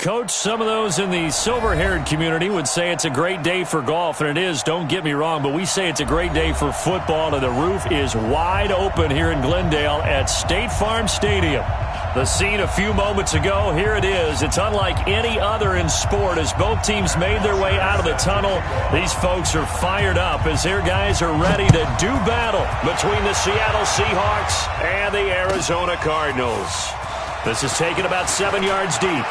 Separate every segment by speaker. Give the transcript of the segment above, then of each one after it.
Speaker 1: Coach, some of those in the silver-haired community would say it's a great day for golf, and it is, don't get me wrong, but we say it's a great day for football, and the roof is wide open here in Glendale at State Farm Stadium. The scene a few moments ago, here it is. It's unlike any other in sport as both teams made their way out of the tunnel. These folks are fired up as their guys are ready to do battle between the Seattle Seahawks and the Arizona Cardinals. This is taken about 7 yards deep.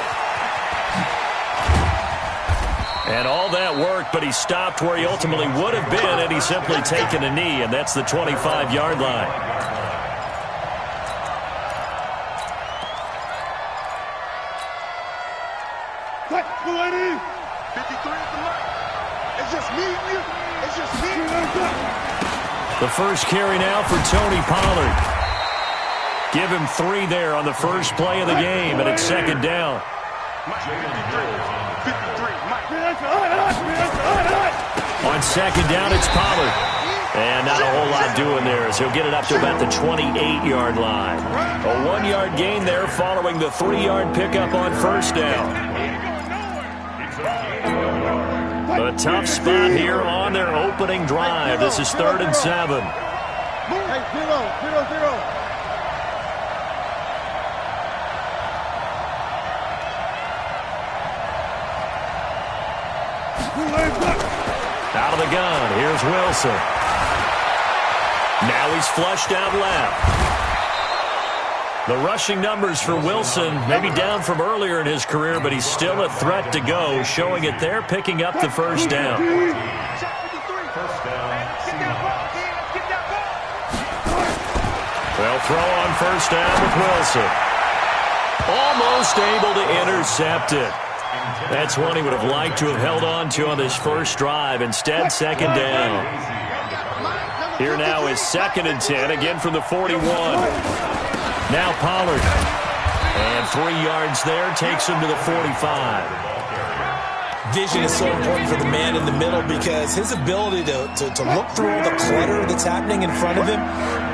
Speaker 1: And all that worked, but he stopped where he ultimately would have been had he simply taken a knee, and that's the 25-yard line.
Speaker 2: What? 53 at the line. It's just me and you. It's just me and you.
Speaker 1: The first carry now for Tony Pollard. Give him 3 there on the first play of the game, and it's second down. On second down, it's Pollard. And not a whole lot doing there as he'll get it up to about the 28-yard line. A 1-yard gain there following the 3-yard pickup on first down. A tough spot here on their opening drive. This is 3rd and 7.
Speaker 2: Hey, 0-0-0.
Speaker 1: Out of the gun, here's Wilson. Now he's flushed out left. The rushing numbers for Wilson may be down from earlier in his career, but he's still a threat to go, showing it there, picking up the first down. They'll throw on first down with Wilson. Almost able to intercept it. That's one he would have liked to have held on to on this first drive. Instead, second down. Here now is 2nd and 10, again from the 41. Now Pollard. And 3 yards there, takes him to the 45.
Speaker 3: Vision is so important for the man in the middle because his ability to look through all the clutter that's happening in front of him,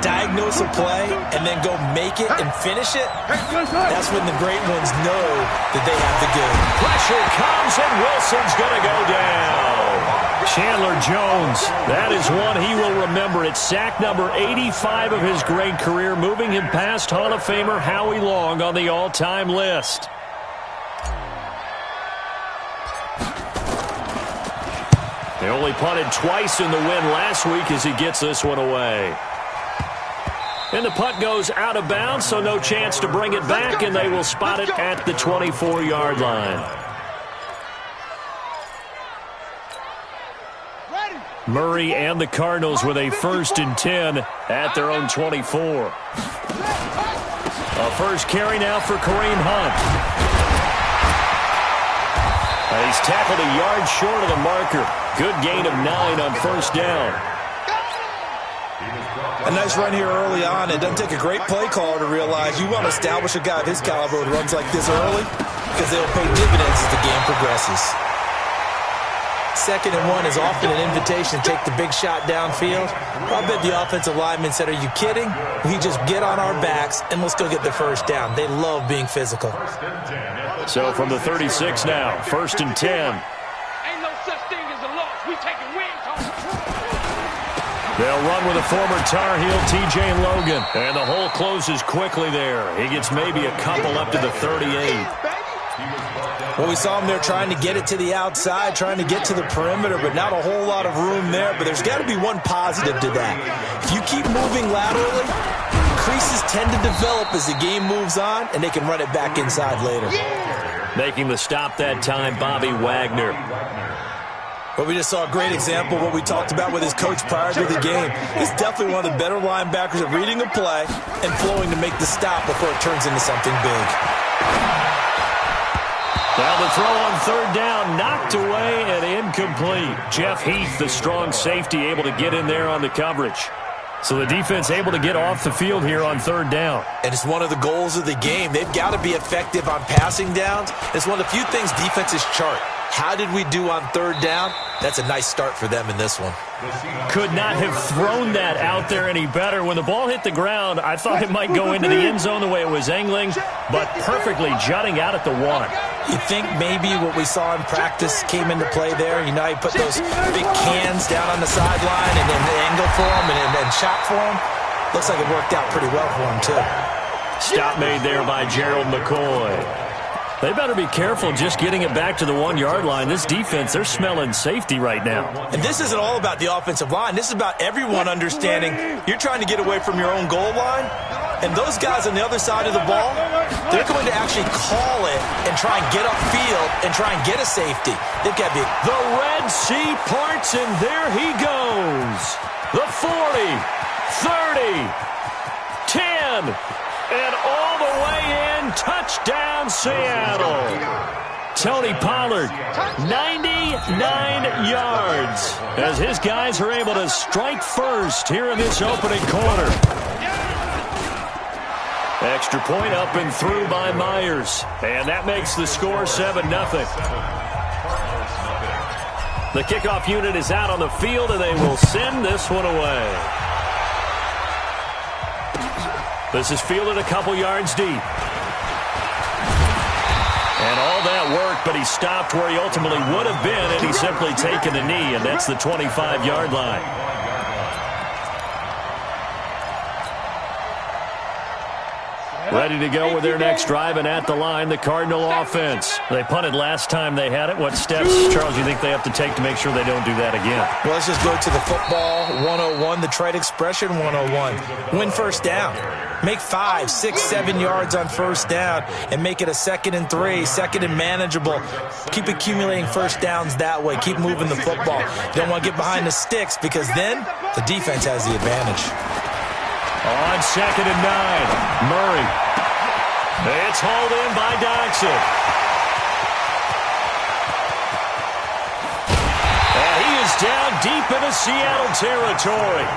Speaker 3: diagnose a play, and then go make it and finish it, that's when the great ones know that they have the good.
Speaker 1: Pressure comes, and Wilson's going to go down. Chandler Jones, that is one he will remember. It's sack number 85 of his great career, moving him past Hall of Famer Howie Long on the all-time list. They only punted twice in the win last week as he gets this one away. And the punt goes out of bounds, so no chance to bring it back, and they will spot it at the 24-yard line. Murray and the Cardinals with a 1st and 10 at their own 24. A first carry now for Kareem Hunt. He's tackled a yard short of the marker. Good gain of 9 on first down.
Speaker 3: A nice run here early on. It doesn't take a great play caller to realize you want to establish a guy of his caliber who runs like this early because they'll pay dividends as the game progresses. 2nd and 1 is often an invitation to take the big shot downfield. I bet the offensive lineman said, are you kidding? We just get on our backs and let's go get the first down. They love being physical.
Speaker 1: So from the 36 now, 1st and 10.
Speaker 2: Ain't no such thing as a loss. We taking wins home.
Speaker 1: They'll run with a former Tar Heel, T.J. Logan. And the hole closes quickly there. He gets maybe a couple up to the 38.
Speaker 3: Well, we saw him there trying to get it to the outside, trying to get to the perimeter, but not a whole lot of room there. But there's got to be one positive to that. If you keep moving laterally, creases tend to develop as the game moves on, and they can run it back inside later.
Speaker 1: Making the stop that time, Bobby Wagner.
Speaker 3: But we just saw a great example of what we talked about with his coach prior to the game. He's definitely one of the better linebackers at reading a play and flowing to make the stop before it turns into something big.
Speaker 1: Now the throw on 3rd down, knocked away and incomplete. Jeff Heath, the strong safety, able to get in there on the coverage. So the defense able to get off the field here on 3rd down.
Speaker 3: And it's one of the goals of the game. They've got to be effective on passing downs. It's one of the few things defenses chart. How did we do on 3rd down? That's a nice start for them in this one.
Speaker 1: Could not have thrown that out there any better. When the ball hit the ground, I thought it might go into the end zone the way it was angling, but perfectly jutting out at the 1.
Speaker 3: You think maybe what we saw in practice came into play there? You know, he put those big cans down on the sideline and then angle for him and shot for him. Looks like it worked out pretty well for him, too.
Speaker 1: Stop made there by Gerald McCoy. They better be careful just getting it back to the 1-yard line. This defense, they're smelling safety right now.
Speaker 3: And this isn't all about the offensive line. This is about everyone understanding you're trying to get away from your own goal line. And those guys on the other side of the ball, they're going to actually call it and try and get upfield and try and get a safety. They've got
Speaker 1: the Red Sea parts, and there he goes. The 40, 30, 10, and all the way in. Touchdown, Seattle. Tony Pollard, 99 yards, as his guys are able to strike first here in this opening quarter. Extra point up and through by Myers, and that makes the score 7-0. The kickoff unit is out on the field, and they will send this one away. This is fielded a couple yards deep. And all that worked, but he stopped where he ultimately would have been, and he's simply taken the knee, and that's the 25-yard line. Ready to go with their next drive, and at the line, the Cardinal offense. They punted last time they had it. What steps, Charles, do you think they have to take to make sure they don't do that again?
Speaker 3: Well, let's just go to the football 101, the trade expression 101. Win first down. Make 5, 6, 7 yards on first down and make it a 2nd and 3, 2nd and manageable. Keep accumulating first downs that way. Keep moving the football. You don't want to get behind the sticks because then the defense has the advantage.
Speaker 1: On 2nd and 9, Murray. It's hauled in by Dodson. And he is down deep into Seattle territory.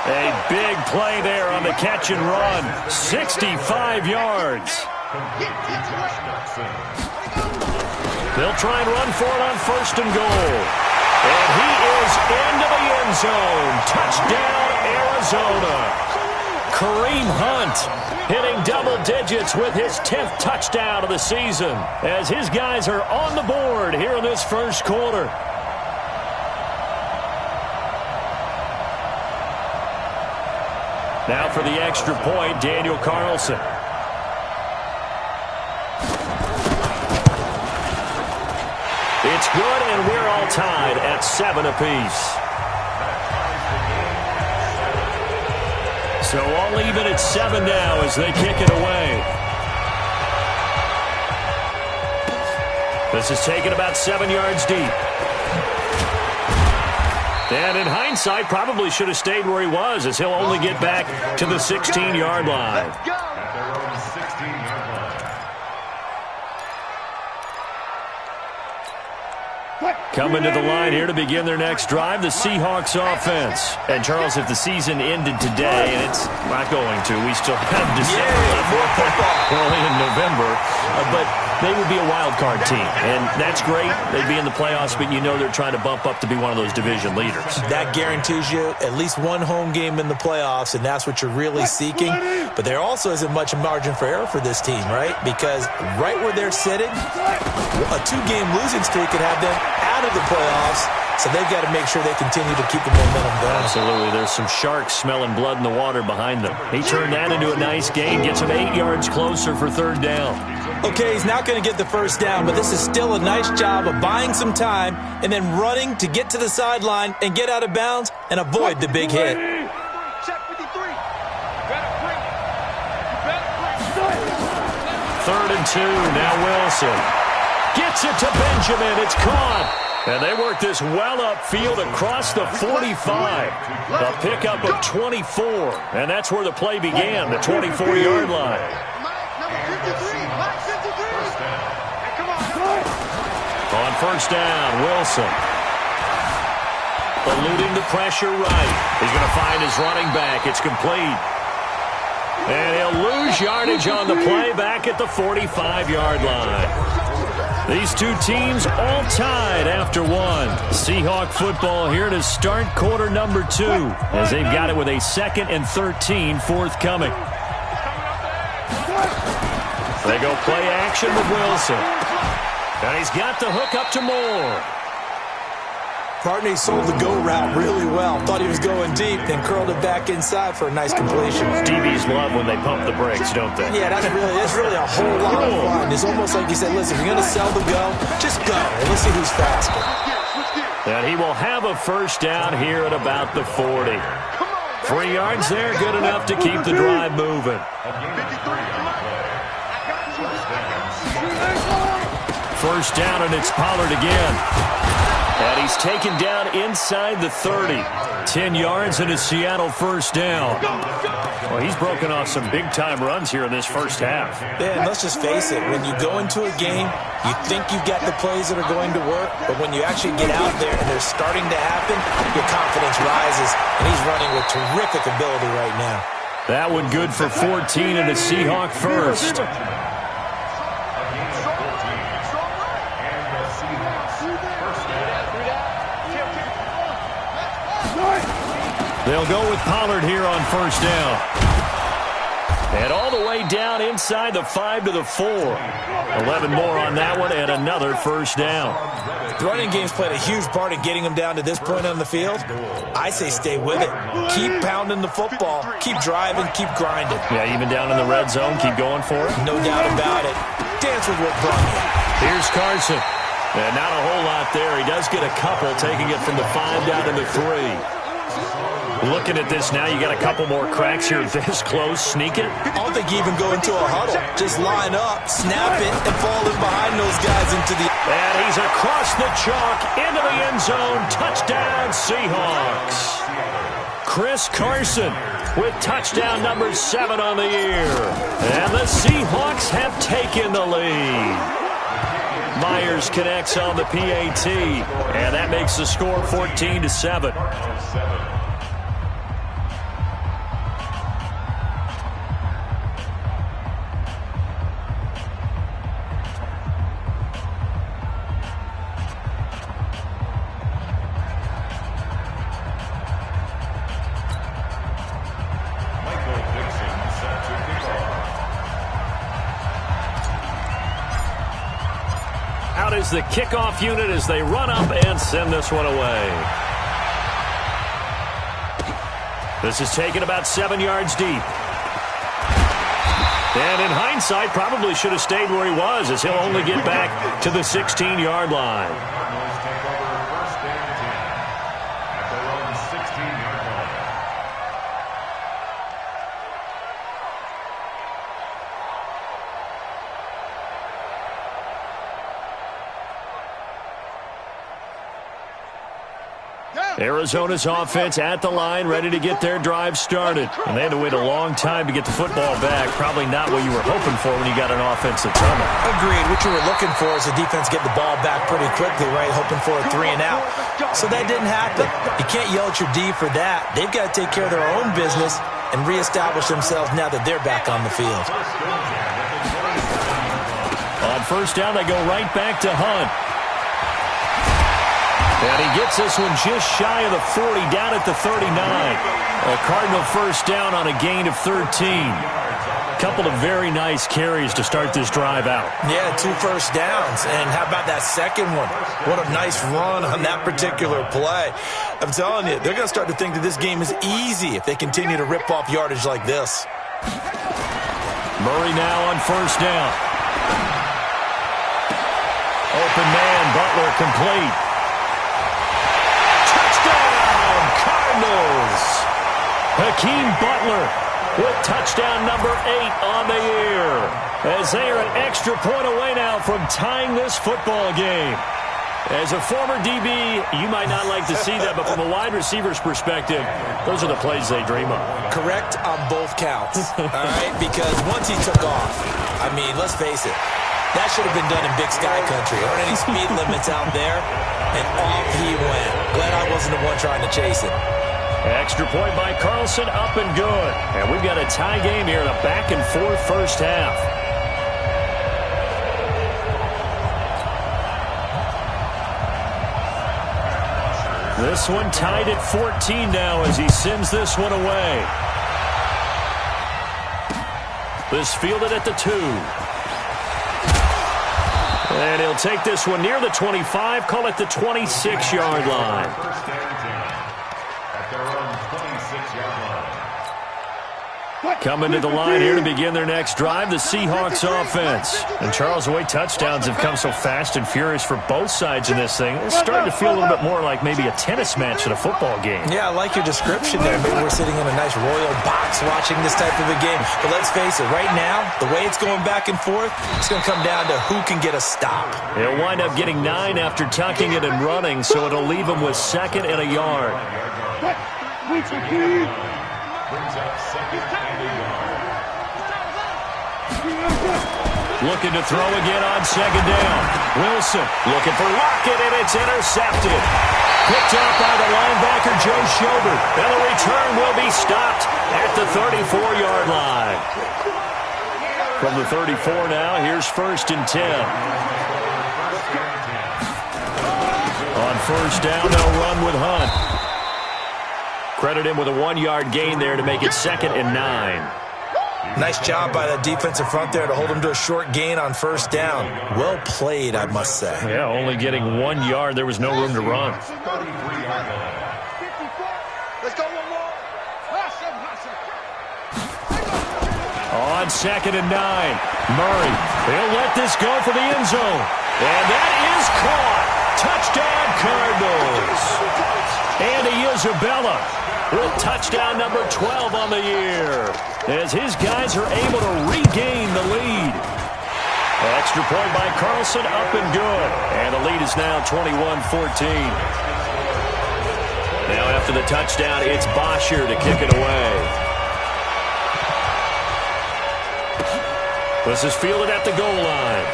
Speaker 1: A big play there on the catch and run. 65 yards. They'll try and run for it on 1st and goal. And he is into the end zone. Touchdown, Arizona. Kareem Hunt hitting double digits with his 10th touchdown of the season as his guys are on the board here in this first quarter. Now for the extra point, Daniel Carlson. It's good, and we're all tied at 7 apiece. So all even at 7 now as they kick it away. This is taken about 7 yards deep. And in hindsight, probably should have stayed where he was, as he'll only get back to the 16-yard line.
Speaker 2: Let's go.
Speaker 1: Coming to the line here to begin their next drive, the Seahawks offense. And, Charles, if the season ended today, and it's not going to, we still have December left. We're only in November. But they would be a wild card team, and that's great. They'd be in the playoffs, but you know they're trying to bump up to be one of those division leaders.
Speaker 3: That guarantees you at least one home game in the playoffs, and that's what you're really seeking. But there also isn't much margin for error for this team, right? Because right where they're sitting, a 2-game losing streak could have them out of the playoffs, so they've got to make sure they continue to keep the momentum going.
Speaker 1: Absolutely. There's some sharks smelling blood in the water behind them. He turned that into a nice gain, gets him 8 yards closer for 3rd down.
Speaker 3: Okay, he's not going to get the first down, but this is still a nice job of buying some time and then running to get to the sideline and get out of bounds and avoid the big hit.
Speaker 2: Check 53. Better bring it. You better bring it.
Speaker 1: 3rd and 2. Now Wilson gets it to Benjamin. It's caught. And they work this well upfield across the 45. A pickup of 24. And that's where the play began, the 24-yard line.
Speaker 2: Number 53. Mike 53. Hey, come on.
Speaker 1: On 1st down, Wilson. Eluding the pressure right. He's going to find his running back. It's complete. And he'll lose yardage on the play back at the 45-yard line. These two teams all tied after 1. Seahawk football here to start quarter number 2 as they've got it with a 2nd and 13 forthcoming. They go play action with Wilson. And he's got the hook up to Moore.
Speaker 3: Partner, he sold the go route really well. Thought he was going deep, then curled it back inside for a nice completion.
Speaker 1: DBs love when they pump the brakes, don't they?
Speaker 3: Yeah, that's really a whole lot of fun. It's almost like you said, listen, if you're going to sell the go, just go. And let's see who's faster.
Speaker 1: And he will have a first down here at about the 40. 3 yards there, good enough to keep the drive moving. First down, and it's Pollard again. And he's taken down inside the 30. 10 yards and a Seattle first down. Well, he's broken off some big-time runs here in this first half.
Speaker 3: Yeah, and let's just face it. When you go into a game, you think you've got the plays that are going to work, but when you actually get out there and they're starting to happen, your confidence rises, and he's running with terrific ability right now.
Speaker 1: That one good for 14 and a Seahawk first. They'll go with Pollard here on first down. And all the way down inside the 5 to the 4. 11 more on that one and another first down.
Speaker 3: The running game's played a huge part in getting them down to this point on the field. I say stay with it. Keep pounding the football. Keep driving. Keep grinding.
Speaker 1: Yeah, even down in the red zone, keep going for it.
Speaker 3: No doubt about it. Dance with what brought you.
Speaker 1: Here's Carson. And not a whole lot there. He does get a couple, taking it from the 5 down to the 3. Looking at this now, you got a couple more cracks here this close. Sneak it.
Speaker 3: I don't think you even go into a huddle. Just line up, snap it, and fall in behind those guys into the...
Speaker 1: And he's across the chalk, into the end zone. Touchdown, Seahawks. Chris Carson with touchdown number 7 on the year. And the Seahawks have taken the lead. Myers connects on the PAT, and that makes the score 14-7. Out is the kickoff unit as they run up and send this one away. This is taken about 7 yards deep. And in hindsight, probably should have stayed where he was, as he'll only get back to the 16-yard line. Arizona's offense at the line, ready to get their drive started. And they had to wait a long time to get the football back. Probably not what you were hoping for when you got an offense that's humming.
Speaker 3: Agreed. What you were looking for is the defense get the ball back pretty quickly, right? Hoping for a 3 and out. So that didn't happen. You can't yell at your D for that. They've got to take care of their own business and reestablish themselves now that they're back on the field.
Speaker 1: On first down, they go right back to Hunt. And he gets this one just shy of the 40, down at the 39. A Cardinal first down on a gain of 13. Couple of very nice carries to start this drive out.
Speaker 3: Yeah, 2 first downs. And how about that second one? What a nice run on that particular play. I'm telling you, they're going to start to think that this game is easy if they continue to rip off yardage like this.
Speaker 1: Murray now on first down. Open man, Butler complete. Cardinals. Hakeem Butler with touchdown number 8 on the year. As they are an extra point away now from tying this football game. As a former DB, you might not like to see that, but from a wide receiver's perspective, those are the plays they dream of.
Speaker 3: Correct on both counts, all right? Because once he took off, I mean, let's face it, that should have been done in Big Sky Country. There aren't any speed limits out there, and off he went. Glad I wasn't the one trying to chase it.
Speaker 1: Extra point by Carlson, up and good. And we've got a tie game here in a back-and-forth first half. This one tied at 14 now as he sends this one away. This fielded at the 2. And he'll take this one near the 25, call it the 26-yard line.
Speaker 4: First down and 10 at their own 26-yard line.
Speaker 1: Coming to the line here to begin their next drive, the Seahawks offense. And Charles, the way touchdowns have come so fast and furious for both sides in this thing, it's starting to feel a little bit more like maybe a tennis match at a football game.
Speaker 3: Yeah, I like your description there. Maybe we're sitting in a nice royal box watching this type of a game. But let's face it, right now, the way it's going back and forth, it's going to come down to who can get a stop.
Speaker 1: They'll wind up getting 9 after tucking it and running, so it'll leave them with 2nd and a yard.
Speaker 4: Brings up 2nd and a yard.
Speaker 1: Looking to throw again on 2nd down. Wilson looking for Lockett, and it's intercepted. Picked up by the linebacker, Joe Schobert. And the return will be stopped at the 34-yard line. From the 34 now, here's 1st and 10. On 1st down, they'll run with Hunt. Credit him with a 1-yard gain there to make it 2nd and 9.
Speaker 3: Nice job by the defensive front there to hold him to a short gain on 1st down. Well played, I must say.
Speaker 1: Yeah, only getting 1 yard. There was no room to run.
Speaker 4: 33-yard line.
Speaker 2: Let's go one more.
Speaker 1: On 2nd and 9, Murray. He'll let this go for the end zone. And that is caught. Touchdown, Cardinals. Andy Isabella with touchdown number 12 on the year, as his guys are able to regain the lead. Extra point by Carlson, up and good. And the lead is now 21-14. Now after the touchdown, it's Bosher to kick it away. This is fielded at the goal line.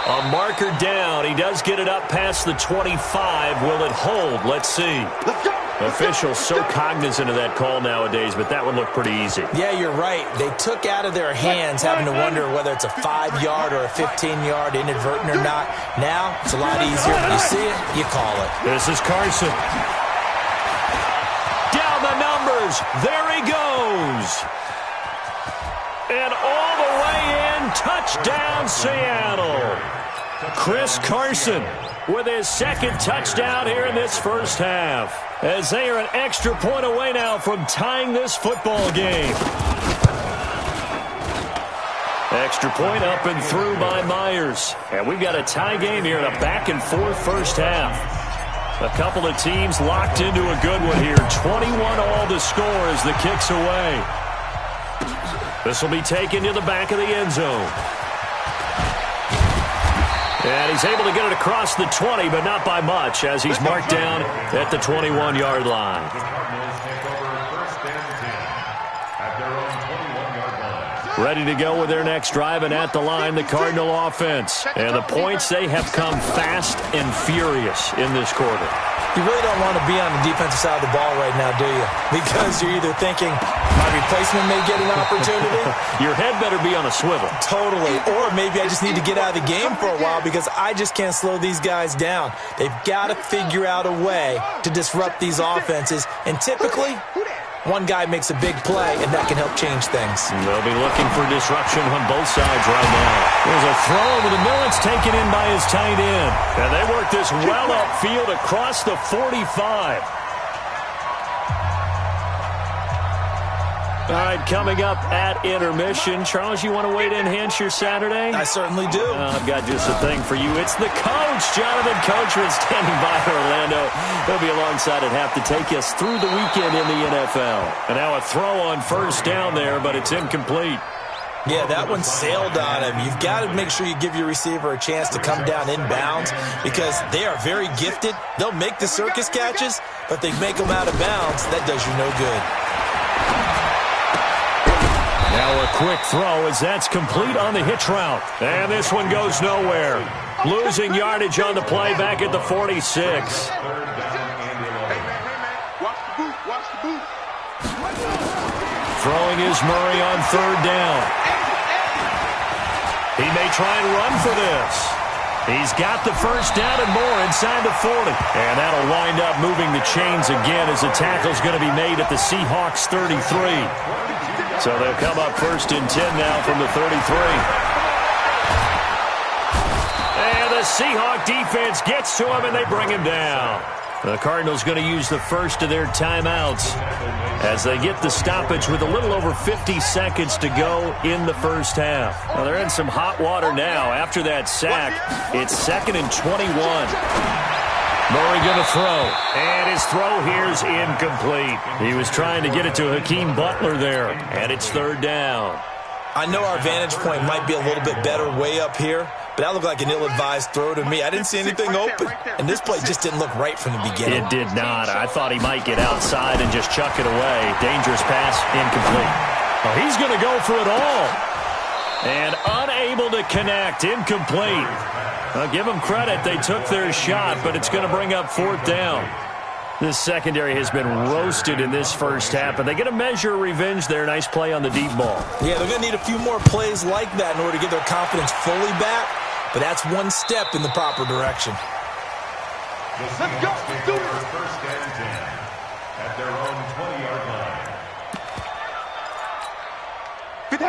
Speaker 1: A marker down. He does get it up past the 25. Will it hold? Let's see. Officials so cognizant of that call nowadays, but that one looked pretty easy.
Speaker 3: Yeah, you're right. They took out of their hands having to wonder whether it's a 5-yard or a 15-yard, inadvertent or not. Now, it's a lot easier. You see it, you call it.
Speaker 1: This is Carson. Down the numbers. There he goes. And all the way in, touchdown Seattle. Chris Carson with his 2nd touchdown here in this first half, as they are an extra point away now from tying this football game. Extra point up and through by Myers. And we've got a tie game here in a back-and-forth first half. A couple of teams locked into a good one here. 21-all to score as the kick's away. This will be taken to the back of the end zone. And he's able to get it across the 20, but not by much, as he's marked down at the 21-yard line.
Speaker 4: The Cardinals take over 1st and 10 at their own 21-yard line.
Speaker 1: Ready to go with their next drive, and at the line, the Cardinal offense. And the points, they have come fast and furious in this quarter.
Speaker 3: You really don't want to be on the defensive side of the ball right now, do you? Because you're either thinking, my replacement may get an opportunity.
Speaker 1: Your head better be on a swivel.
Speaker 3: Totally. Or maybe I just need to get out of the game for a while because I just can't slow these guys down. They've got to figure out a way to disrupt these offenses. And typically, one guy makes a big play, and that can help change things.
Speaker 1: They'll be looking for disruption on both sides right now. There's a throw over the middle. It's taken in by his tight end. And they work this well upfield across the 45. All right, coming up at intermission. Charles, you want to wait in, enhance your Saturday?
Speaker 3: I certainly do.
Speaker 1: I've got just a thing for you. It's the coach, Jonathan Coachman, standing by Orlando. He'll be alongside at half to take us through the weekend in the NFL. And now a throw on 1st down there, but it's incomplete.
Speaker 3: Yeah, that one sailed on him. You've got to make sure you give your receiver a chance to come down inbounds because they are very gifted. They'll make the circus catches, but they make them out of bounds. That does you no good.
Speaker 1: Now a quick throw as that's complete on the hitch route. And this one goes nowhere. Losing yardage on the play back at the 46. Throwing is Murray on 3rd down. He may try and run for this. He's got the 1st down and more inside the 40. And that'll wind up moving the chains again as the tackle's going to be made at the Seahawks 33. So they'll come up 1st and 10 now from the 33. the Seahawk defense gets to him, and they bring him down. The Cardinals going to use the first of their timeouts as they get the stoppage with a little over 50 seconds to go in the first half. Well, they're in some hot water now. After that sack, it's 2nd and 21. Murray going to throw, and his throw here's incomplete. He was trying to get it to Hakeem Butler there, and it's 3rd down.
Speaker 3: I know our vantage point might be a little bit better way up here, but that looked like an ill-advised throw to me. I didn't see anything open, and this play just didn't look right from the beginning.
Speaker 1: It did not. I thought he might get outside and just chuck it away. Dangerous pass, incomplete. Oh, he's going to go for it all. And unable to connect, incomplete. I'll give them credit. They took their shot, but it's going to bring up 4th down. This secondary has been roasted in this first half, but they get a measure of revenge there. Nice play on the deep ball.
Speaker 3: Yeah, they're going to need a few more plays like that in order to get their confidence fully back, but that's one step in the proper direction.
Speaker 2: Let's go. Let's do it.
Speaker 4: First and 10 at their own 20-yard line.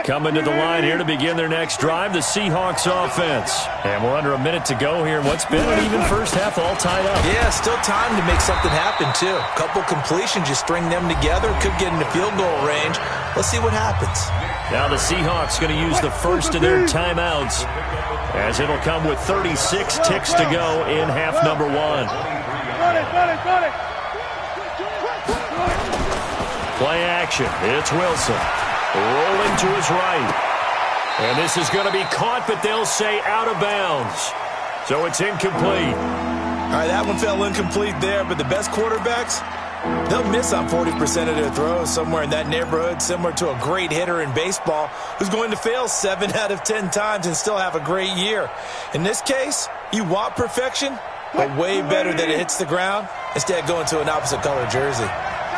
Speaker 1: Coming to the line here to begin their next drive, the Seahawks offense. And we're under a minute to go here in what's been an even first half, all tied up.
Speaker 3: Yeah, still time to make something happen, too. A couple completions, you string them together, could get into field goal range. Let's see what happens.
Speaker 1: Now the Seahawks going to use the first of their timeouts, as it'll come with 36 ticks to go in half number 1. Play action. It's Wilson. Rolling to his right. And this is going to be caught, but they'll say out of bounds. So it's incomplete.
Speaker 3: All right, that one fell incomplete there, but the best quarterbacks, they'll miss on 40% of their throws, somewhere in that neighborhood, similar to a great hitter in baseball who's going to fail 7 out of 10 times and still have a great year. In this case, you want perfection, but way better that it hits the ground instead of going to an opposite color jersey.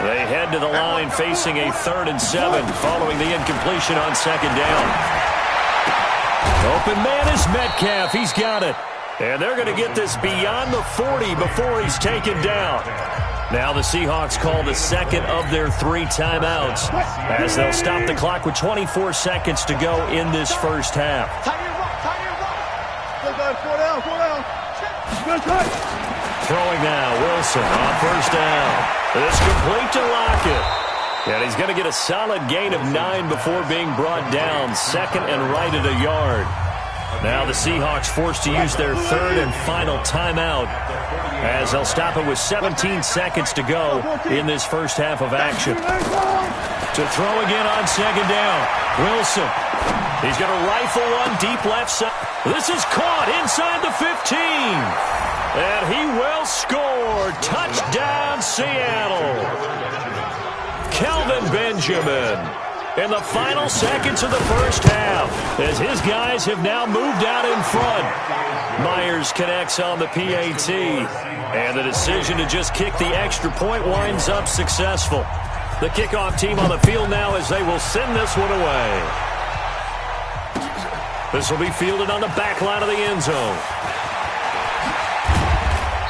Speaker 1: They head to the line facing a 3rd and 7 following the incompletion on 2nd down. Open man is Metcalf. He's got it. And they're going to get this beyond the 40 before he's taken down. Now the Seahawks call the second of their 3 timeouts as they'll stop the clock with 24 seconds to go in this first half. Throwing now, Wilson on 1st down. It's complete to Lockett. And he's going to get a solid gain of 9 before being brought down. 2nd and right at a yard. Now the Seahawks forced to use their 3rd and final timeout as they'll stop it with 17 seconds to go in this first half of action. To throw again on 2nd down. Wilson. He's going to rifle one deep left side. This is caught inside the 15. And he will score. Touchdown, Seattle. Kelvin Benjamin in the final seconds of the first half as his guys have now moved out in front. Myers connects on the PAT. And the decision to just kick the extra point winds up successful. The kickoff team on the field now as they will send this one away. This will be fielded on the back line of the end zone.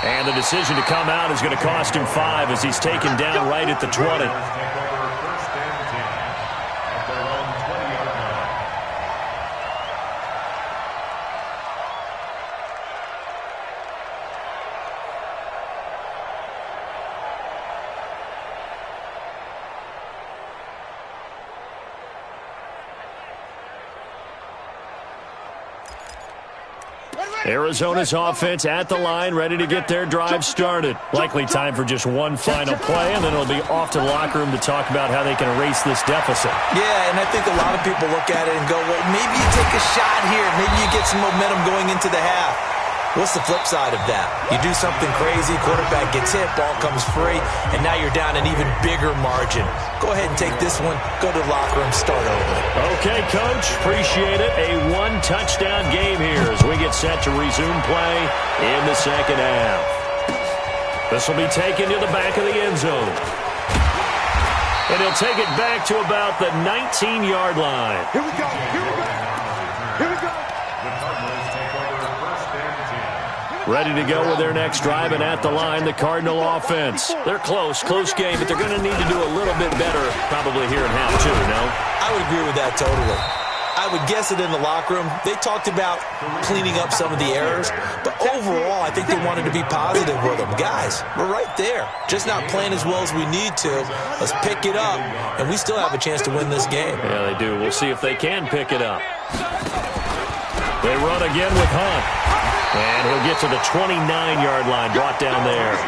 Speaker 1: And the decision to come out is going to cost him 5 as he's taken down right at the 20. Arizona's offense at the line, ready to get their drive started. Likely time for just one final play, and then it'll be off to the locker room to talk about how they can erase this deficit.
Speaker 3: Yeah, and I think a lot of people look at it and go, well, maybe you take a shot here. Maybe you get some momentum going into the half. What's the flip side of that? You do something crazy, quarterback gets hit, ball comes free, and now you're down an even bigger margin. Go ahead and take this one, go to the locker room, start over.
Speaker 1: Okay, Coach, appreciate it. A 1-touchdown game here as we get set to resume play in the second half. This will be taken to the back of the end zone. And he'll take it back to about the 19-yard line.
Speaker 2: Here we go. Here we go. Here we go.
Speaker 1: Ready to go with their next drive, and at the line, the Cardinal offense. They're close game, but they're going to need to do a little bit better probably here in half 2, no?
Speaker 3: I would agree with that totally. I I would guess it in the locker room. They talked about cleaning up some of the errors, but overall, I think they wanted to be positive with them. Guys, we're right there. Just not playing as well as we need to. Let's pick it up, and we still have a chance to win this game.
Speaker 1: Yeah, they do. We'll see if they can pick it up. They run again with Hunt. And he'll get to the 29-yard line, brought down there.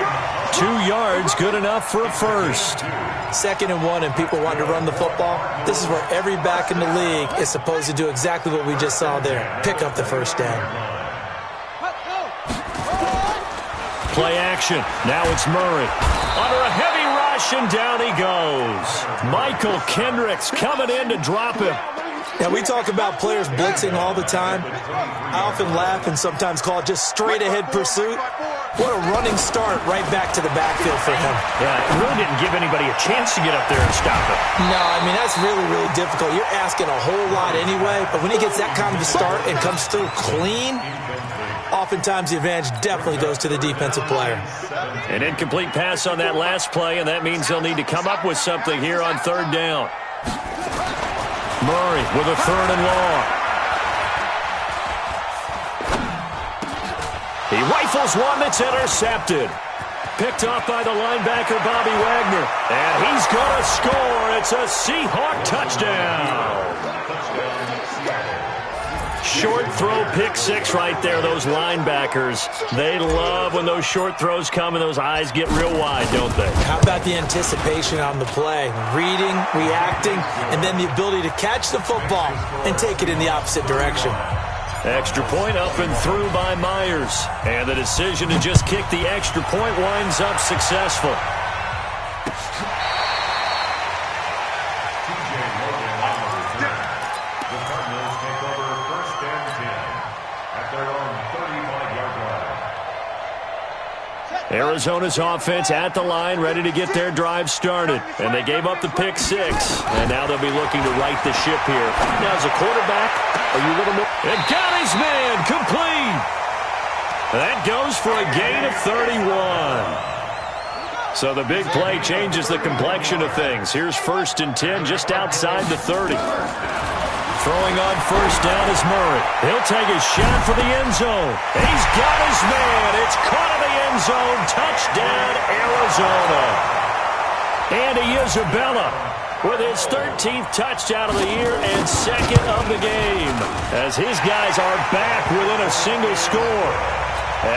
Speaker 1: 2 yards, good enough for a first.
Speaker 3: 2nd and 1, and people want to run the football. This is where every back in the league is supposed to do exactly what we just saw there. Pick up the first down.
Speaker 1: Play action. Now it's Murray. Under a heavy rush, and down he goes. Michael Kendricks coming in to drop him.
Speaker 3: Now, we talk about players blitzing all the time. I often laugh and sometimes call it just straight-ahead pursuit. What a running start right back to the backfield for him.
Speaker 1: Yeah, it really didn't give anybody a chance to get up there and stop him.
Speaker 3: No, I mean, that's really, really difficult. You're asking a whole lot anyway, but when he gets that kind of a start and comes through clean, oftentimes the advantage definitely goes to the defensive player.
Speaker 1: An incomplete pass on that last play, and that means they'll need to come up with something here on 3rd down. Murray with a 3rd and long. He rifles one that's intercepted. Picked off by the linebacker, Bobby Wagner. And he's going to score. It's a Seahawk touchdown. Short throw, pick 6 right there. Those linebackers, they love when those short throws come and those eyes get real wide, don't they?
Speaker 3: How about the anticipation on the play? Reading, reacting, and then the ability to catch the football and take it in the opposite direction.
Speaker 1: Extra point up and through by Myers. And the decision to just kick the extra point winds up successful. Arizona's offense at the line, ready to get their drive started. And they gave up the pick 6. And now they'll be looking to right the ship here. Now, as a quarterback, are you a little more... And got his man, complete! That goes for a gain of 31. So the big play changes the complexion of things. Here's 1st and 10 just outside the 30. Throwing on 1st down is Murray. He'll take a shot for the end zone. He's got his man. It's caught in the end zone. Touchdown, Arizona. Andy Isabella with his 13th touchdown of the year and 2nd of the game, as his guys are back within a single score.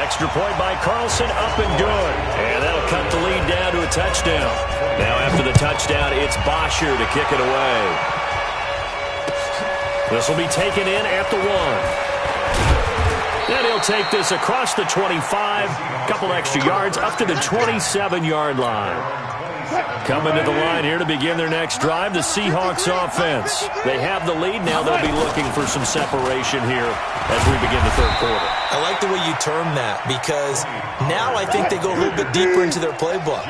Speaker 1: Extra point by Carlson, up and good. And that'll cut the lead down to a touchdown. Now after the touchdown, it's Bosher to kick it away. This will be taken in at the 1. Then he'll take this across the 25, couple extra yards, up to the 27-yard line. Coming to the line here to begin their next drive, the Seahawks offense. They have the lead. Now they'll be looking for some separation here as we begin the 3rd quarter.
Speaker 3: I like the way you term that, because now I think they go a little bit deeper into their playbook.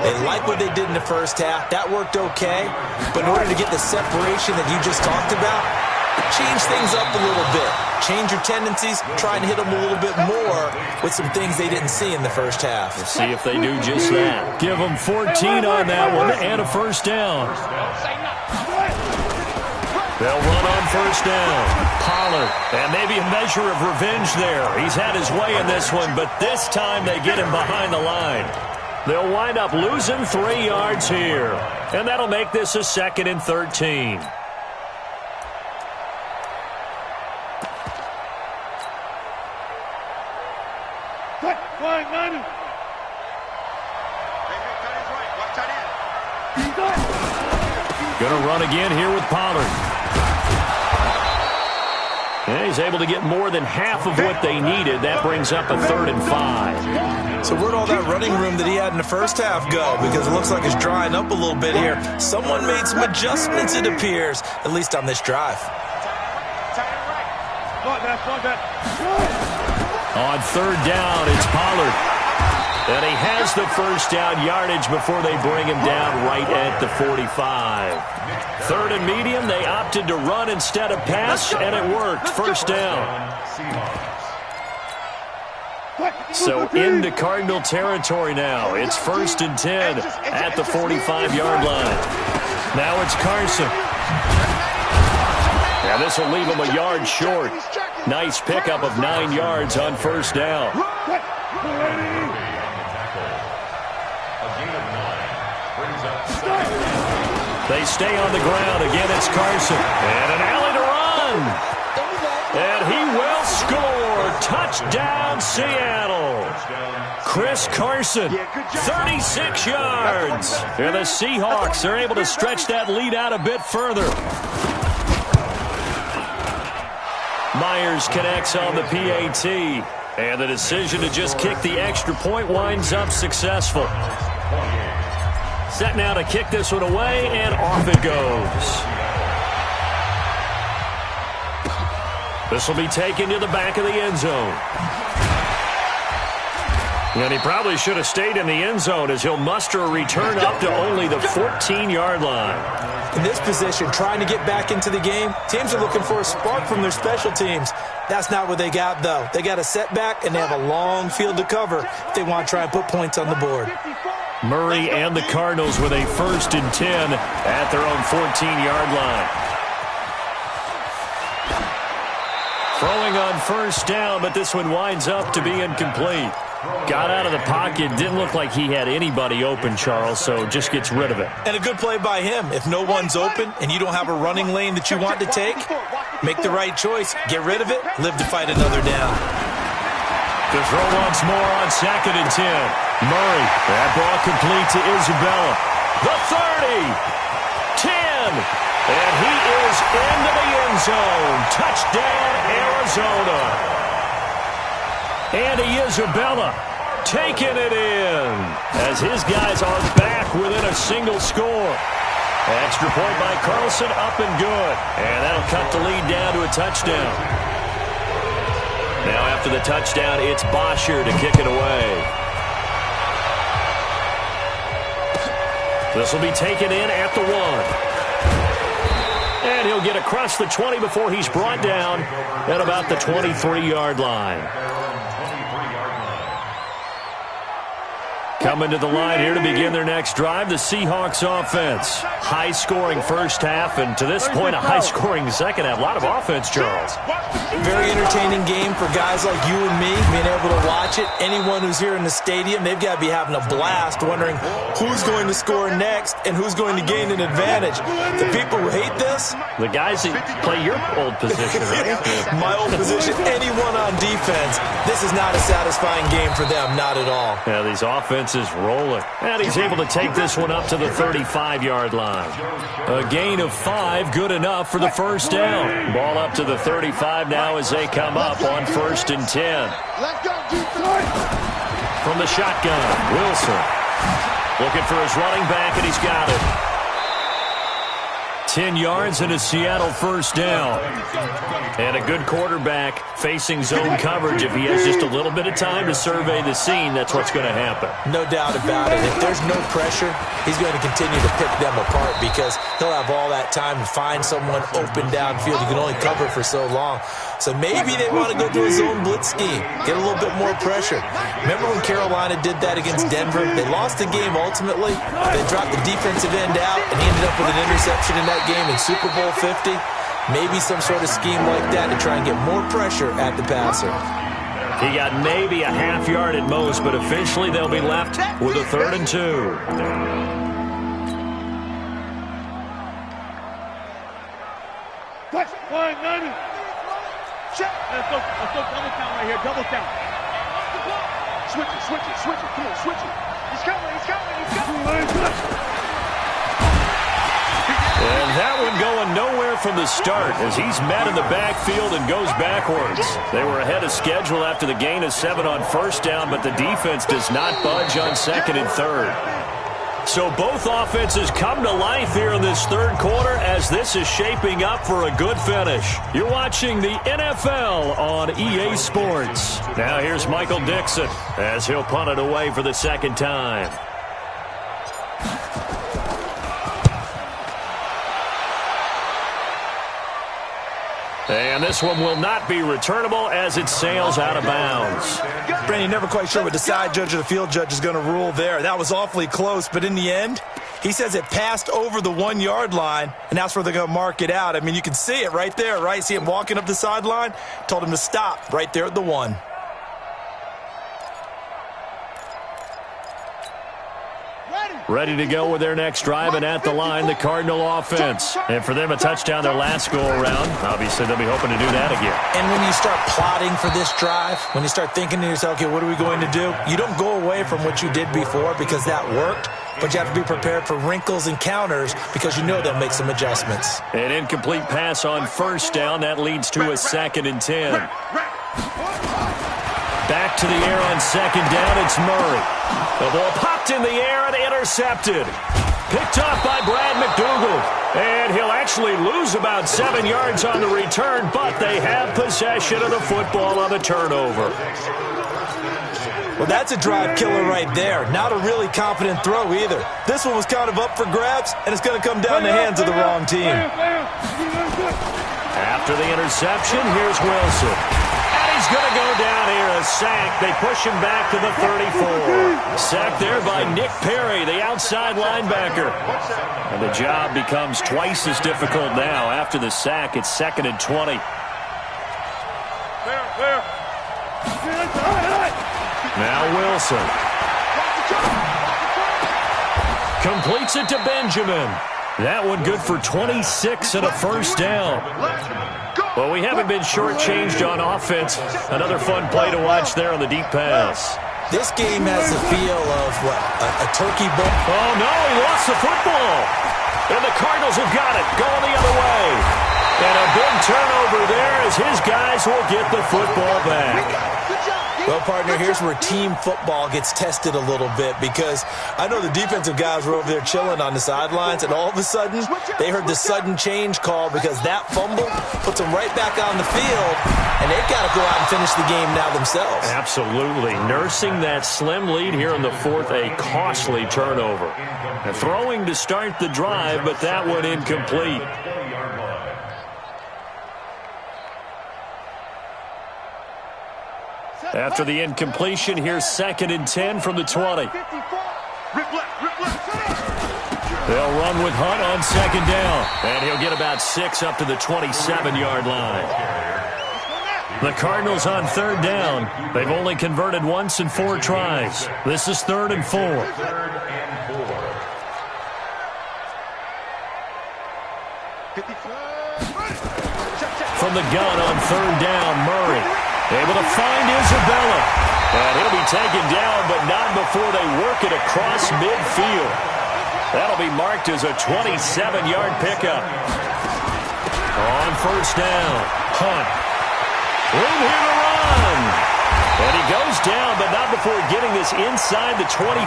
Speaker 3: They like what they did in the first half. That worked okay. But in order to get the separation that you just talked about, change things up a little bit. Change your tendencies. Try and hit them a little bit more with some things they didn't see in the first half.
Speaker 1: We'll see if they do just that. Give them 14 on that one and a 1st down. They'll run on 1st down. Pollard, and maybe a measure of revenge there. He's had his way in this one, but this time they get him behind the line. They'll wind up losing 3 yards here, and that'll make this a 2nd and 13. Going to run again here with Pollard. And he's able to get more than half of what they needed. That brings up a 3rd and 5.
Speaker 3: So where'd all that running room that he had in the first half go? Because it looks like it's drying up a little bit here. Someone made some adjustments, it appears, at least on this drive.
Speaker 1: On 3rd down, it's Pollard. And he has the 1st down yardage before they bring him down right at the 45. 3rd and medium, they opted to run instead of pass, and it worked. 1st down. So into Cardinal territory now. It's 1st and 10 at the 45-yard line. Now it's Carson. Yeah, this will leave him a yard short. Nice pickup of 9 yards on first down. They stay on the ground. Again, it's Carson. And an alley to run. And he will score. Touchdown, Seattle. Chris Carson, 36 yards. And the Seahawks are able to stretch that lead out a bit further. Myers connects on the PAT. And the decision to just kick the extra point winds up successful. Set now to kick this one away, and off it goes. This will be taken to the back of the end zone. And he probably should have stayed in the end zone as he'll muster a return up to only the 14-yard line.
Speaker 3: In this position, trying to get back into the game, teams are looking for a spark from their special teams. That's not what they got, though. They got a setback, and they have a long field to cover if they want to try and put points on the board.
Speaker 1: Murray and the Cardinals with a 1st and 10 at their own 14-yard line. Throwing on first down, but this one winds up to be incomplete. Got out of the pocket. Didn't look like he had anybody open, Charles, so just gets rid of it.
Speaker 3: And a good play by him. If no one's open and you don't have a running lane that you want to take, make the right choice. Get rid of it. Live to fight another down.
Speaker 1: The throw once more on 2nd and 10. Murray, that ball complete to Isabella. The 30, 10, and he is into the end zone. Touchdown, Arizona. Andy Isabella taking it in as his guys are back within a single score. Extra point by Carlson, up and good. And that'll cut the lead down to a touchdown. Now after the touchdown, it's Bosher to kick it away. This will be taken in at the 1. And he'll get across the 20 before he's brought down at about the 23-yard line. Coming to the line here to begin their next drive, the Seahawks offense. High-scoring first half, and to this point, a high-scoring second half. A lot of offense, Charles.
Speaker 3: Very entertaining game for guys like you and me, being able to watch it. Anyone who's here in the stadium, they've got to be having a blast, wondering who's going to score next and who's going to gain an advantage. The people who hate this,
Speaker 1: the guys that play your old position, right?
Speaker 3: My old position, anyone on defense, this is not a satisfying game for them, not at all.
Speaker 1: Yeah, these offenses rolling. And he's able to take this one up to the 35-yard line. A gain of 5, good enough for the first down. Ball up to the 35 now as they come up on 1st and 10. From the shotgun, Wilson. Looking for his running back, and he's got it. 10 yards and a Seattle first down. And a good quarterback facing zone coverage. If he has just a little bit of time to survey the scene, that's what's going to happen.
Speaker 3: No doubt about it. If there's no pressure, he's going to continue to pick them apart because he'll have all that time to find someone open downfield. You can only cover for so long. So maybe they want to go to a zone blitz scheme, get a little bit more pressure. Remember when Carolina did that against Denver? They lost the game ultimately. They dropped the defensive end out, and he ended up with an interception in that game in Super Bowl 50. Maybe some sort of scheme like that to try and get more pressure at the passer.
Speaker 1: He got maybe a half yard at most, but officially they'll be left with a 3rd and 2.
Speaker 2: Touch, 190. Check. Let's go double count right here, double count. Switch it. Come on, switch it. He's coming.
Speaker 1: And that one going nowhere from the start as he's met in the backfield and goes backwards. They were ahead of schedule after the gain of 7 on first down, but the defense does not budge on 2nd and 3rd. So both offenses come to life here in this 3rd quarter as this is shaping up for a good finish. You're watching the NFL on EA Sports. Now here's Michael Dixon as he'll punt it away for the 2nd time. And this one will not be returnable as it sails out of bounds.
Speaker 3: Brandon, never quite sure what the side judge or the field judge is going to rule there. That was awfully close, but in the end, He says it passed over the 1 yard line, and that's where they're going to mark it out. I mean, you can see it right there, right? See him walking up the sideline? Told him to stop right there at the 1.
Speaker 1: Ready to go with their next drive, and at the line, the Cardinal offense. And for them, a touchdown their last go-around. Obviously, they'll be hoping to do that again.
Speaker 3: And when you start plotting for this drive, when you start thinking to yourself, okay, what are we going to do? You don't go away from what you did before because that worked, but you have to be prepared for wrinkles and counters because you know they'll make some adjustments.
Speaker 1: An incomplete pass on first down. That leads to a 2nd and 10. Back to the air on 2nd down. It's Murray. The ball popped in the air and intercepted. Picked off by Brad McDougal. And he'll actually lose about 7 yards on the return, but they have possession of the football on the turnover.
Speaker 3: Well, that's a drive killer right there. Not a really confident throw either. This one was kind of up for grabs, and it's going to come down the hands of the wrong team.
Speaker 1: After the interception, here's Wilson. He's going to go down here, a sack. They push him back to the 34. Sacked there by Nick Perry, the outside linebacker. And the job becomes twice as difficult now. After the sack, it's 2nd and 20. Now Wilson. Completes it to Benjamin. That one good for 26 and a first down. Well, we haven't been shortchanged on offense. Another fun play to watch there on the deep pass.
Speaker 3: This game has the feel of, what, a turkey bowl?
Speaker 1: Oh, no, he lost the football. And the Cardinals have got it, going the other way. And a big turnover there as his guys will get the football back.
Speaker 3: Well, partner, here's where team football gets tested a little bit because I know the defensive guys were over there chilling on the sidelines, and all of a sudden they heard the sudden change call because that fumble puts them right back on the field, and they've got to go out and finish the game now themselves.
Speaker 1: Absolutely. Nursing that slim lead here in the 4th, a costly turnover. And throwing to start the drive, but that one incomplete. After the incompletion, here's 2nd and 10 from the 20. They'll run with Hunt on 2nd down. And he'll get about 6 up to the 27-yard line. The Cardinals on 3rd down. They've only converted once in 4 tries. This is 3rd and 4. From the gun on 3rd down, Murray. Able to find Isabella. And he'll be taken down, but not before they work it across midfield. That'll be marked as a 27-yard pickup. On 1st down, Hunt. Room here to run. And he goes down, but not before getting this inside the 25.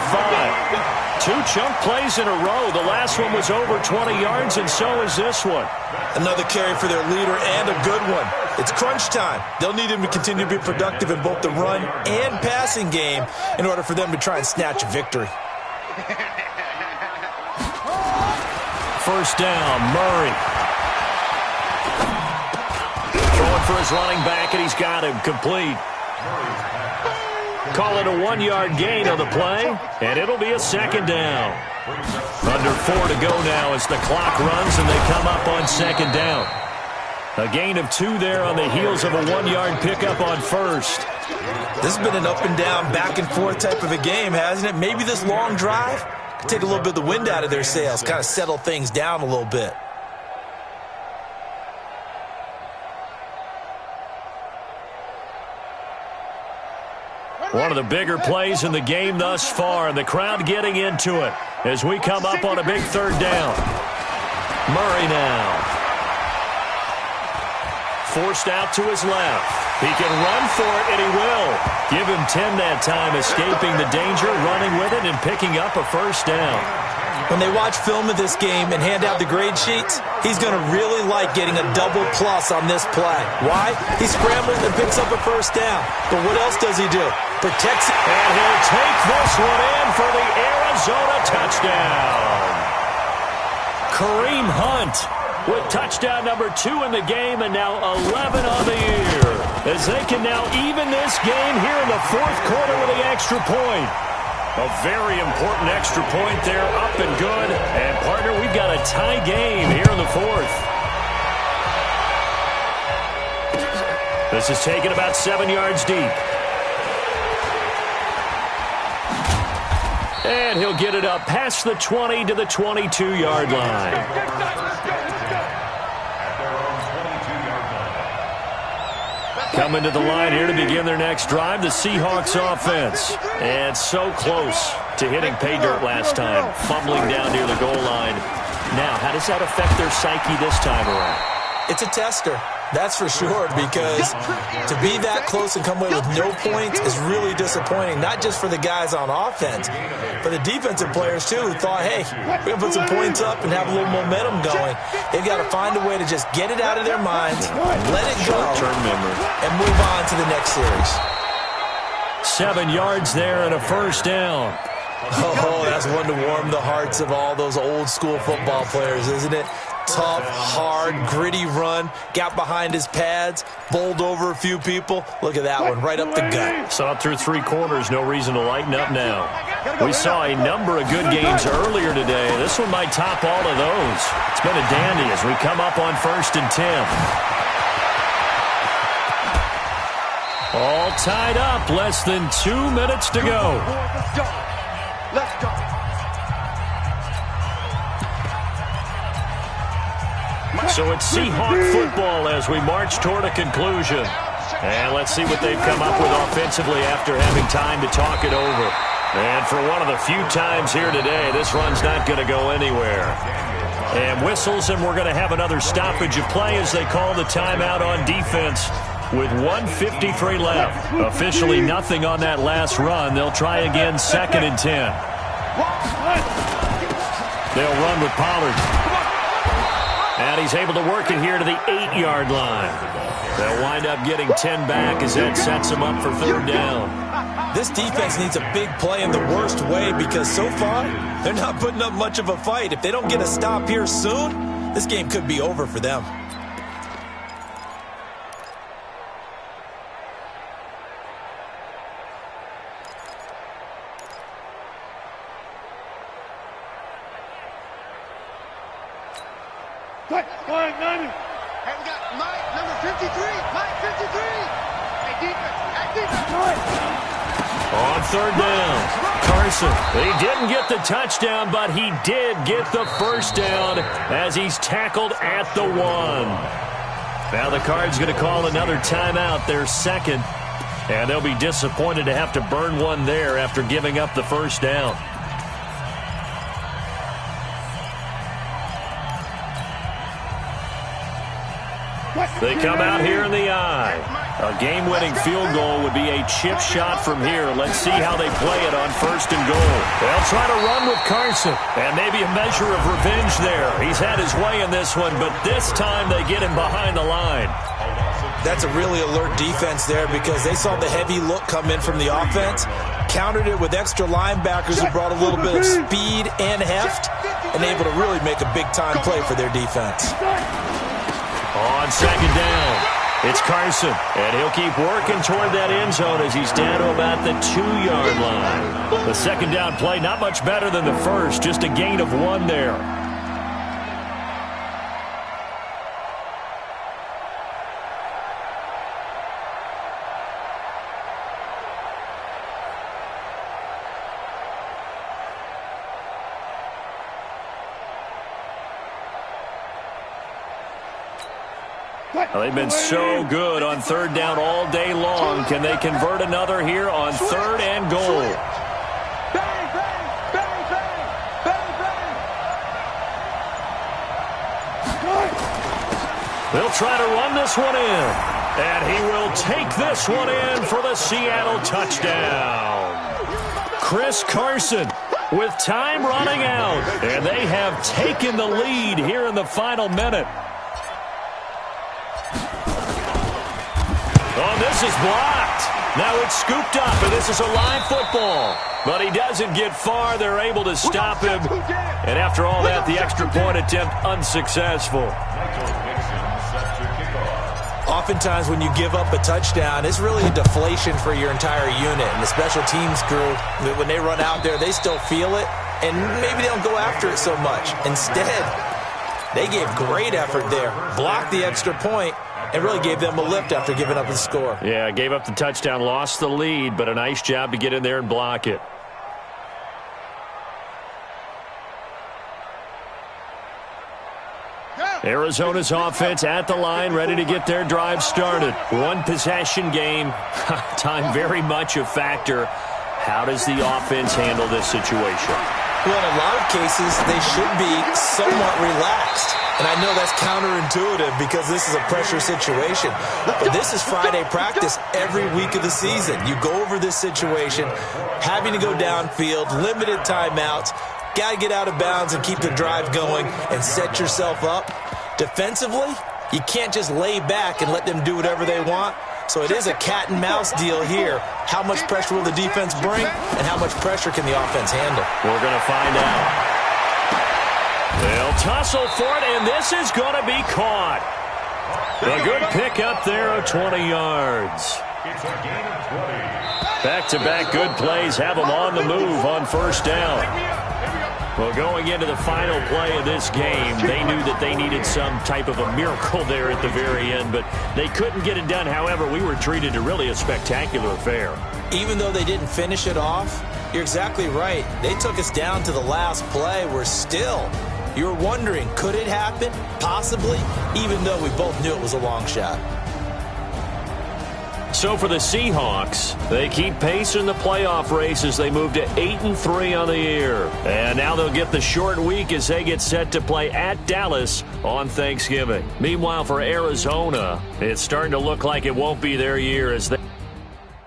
Speaker 1: 2 chunk plays in a row. The last one was over 20 yards, and so is this one.
Speaker 3: Another carry for their leader and a good one. It's crunch time. They'll need him to continue to be productive in both the run and passing game in order for them to try and snatch a victory.
Speaker 1: 1st down, Murray. Throwing for his running back, and he's got him complete. Call it a 1-yard gain on the play, and it'll be a 2nd down. Under 4 to go now as the clock runs, and they come up on 2nd down. A gain of 2 there on the heels of a 1-yard pickup on 1st.
Speaker 3: This has been an up and down, back and forth type of a game, hasn't it? Maybe this long drive could take a little bit of the wind out of their sails, kind of settle things down a little bit.
Speaker 1: One of the bigger plays in the game thus far, and the crowd getting into it as we come up on a big 3rd down. Murray now. Forced out to his left. He can run for it, and he will. Give him 10 that time, escaping the danger, running with it, and picking up a 1st down.
Speaker 3: When they watch film of this game and hand out the grade sheets, he's going to really like getting a double plus on this play. Why? He scrambles and picks up a 1st down. But what else does he do? Protects it.
Speaker 1: And he'll take this one in for the Arizona touchdown. Kareem Hunt with touchdown number 2 in the game, and now 11 on the year, as they can now even this game here in the 4th quarter with the extra point. A very important extra point there, up and good. And, partner, we've got a tie game here in the fourth. This is taken about 7 yards deep. And he'll get it up past the 20 to the 22-yard line. Coming to the line here to begin their next drive, the Seahawks offense. And so close to hitting pay dirt last time, fumbling down near the goal line. Now, how does that affect their psyche this time around?
Speaker 3: It's a tester. That's for sure, because to be that close and come away with no points is really disappointing, not just for the guys on offense, for the defensive players, too, who thought, hey, we're going to put some points up and have a little momentum going. They've got to find a way to just get it out of their minds, let it go, and move on to the next series.
Speaker 1: 7 yards there and a first down.
Speaker 3: Oh, that's one to warm the hearts of all those old-school football players, isn't it? Tough, hard, gritty run, got behind his pads, bowled over a few people. Look at that one, right up the gut.
Speaker 1: Saw it through 3 quarters, no reason to lighten up now. We saw a number of good games earlier today. This one might top all of those. It's been a dandy as we come up on 1st and 10. All tied up, less than 2 minutes to go.
Speaker 2: Let's go.
Speaker 1: So it's Seahawk football as we march toward a conclusion. And let's see what they've come up with offensively after having time to talk it over. And for one of the few times here today, this run's not going to go anywhere. And whistles, and we're going to have another stoppage of play as they call the timeout on defense with 1:53 left. Officially nothing on that last run. They'll try again 2nd and 10. They'll run with Pollard. And he's able to work it here to the 8-yard line. They'll wind up getting 10 back as that sets them up for 3rd down.
Speaker 3: This defense needs a big play in the worst way because so far, they're not putting up much of a fight. If they don't get a stop here soon, this game could be over for them.
Speaker 2: Hey, we got Mike, number 53. Mike, 53. Hey, defense.
Speaker 1: On 3rd down, Carson. He didn't get the touchdown, but he did get the first down as he's tackled at the 1. Now the Cards going to call another timeout, their 2nd. And they'll be disappointed to have to burn one there after giving up the first down. They come out here in the eye. A game-winning field goal would be a chip shot from here. Let's see how they play it on 1st and goal. They'll try to run with Carson, and maybe a measure of revenge there. He's had his way in this one, but this time they get him behind the line.
Speaker 3: That's a really alert defense there because they saw the heavy look come in from the offense, countered it with extra linebackers who brought a little bit of speed and heft, and able to really make a big-time play for their defense.
Speaker 1: On 2nd down, it's Carson, and he'll keep working toward that end zone as he's down to about the 2-yard line. The 2nd down play, not much better than the first, just a gain of 1 there. Well, they've been so good on 3rd down all day long. Can they convert another here on 3rd and goal? They'll try to run this one in. And he will take this one in for the Seattle touchdown. Chris Carson with time running out. And they have taken the lead here in the final minute. Oh, this is blocked. Now it's scooped up, and this is a live football. But he doesn't get far. They're able to stop him. And after all that, the extra point attempt unsuccessful.
Speaker 3: oftentimes when you give up a touchdown, it's really a deflation for your entire unit. And the special teams crew, when they run out there, they still feel it, and maybe they don't go after it so much. Instead, they gave great effort there, blocked the extra point, and really gave them a lift after giving up the score.
Speaker 1: Yeah, gave up the touchdown, lost the lead, but a nice job to get in there and block it. Arizona's offense at the line, ready to get their drive started. One possession game. Time very much a factor. How does the offense handle this situation?
Speaker 3: Well, in a lot of cases, they should be somewhat relaxed. And I know that's counterintuitive because this is a pressure situation. But this is Friday practice every week of the season. You go over this situation, having to go downfield, limited timeouts, got to get out of bounds and keep the drive going and set yourself up. Defensively, you can't just lay back and let them do whatever they want. So it is a cat and mouse deal here. How much pressure will the defense bring, and how much pressure can the offense handle?
Speaker 1: We're going to find out. They'll tussle for it, and this is going to be caught. A good pick up there of 20 yards. Back-to-back good plays have them on the move on first down. Well, going into the final play of this game, they knew that they needed some type of a miracle there at the very end, but they couldn't get it done. However, we were treated to really a spectacular affair.
Speaker 3: Even though they didn't finish it off, you're exactly right. They took us down to the last play. We're still, you're wondering, could it happen? Possibly, even though we both knew it was a long shot.
Speaker 1: So for the Seahawks, they keep pace in the playoff race as they move to 8-3 on the year. And now they'll get the short week as they get set to play at Dallas on Thanksgiving. Meanwhile, for Arizona, it's starting to look like it won't be their year as they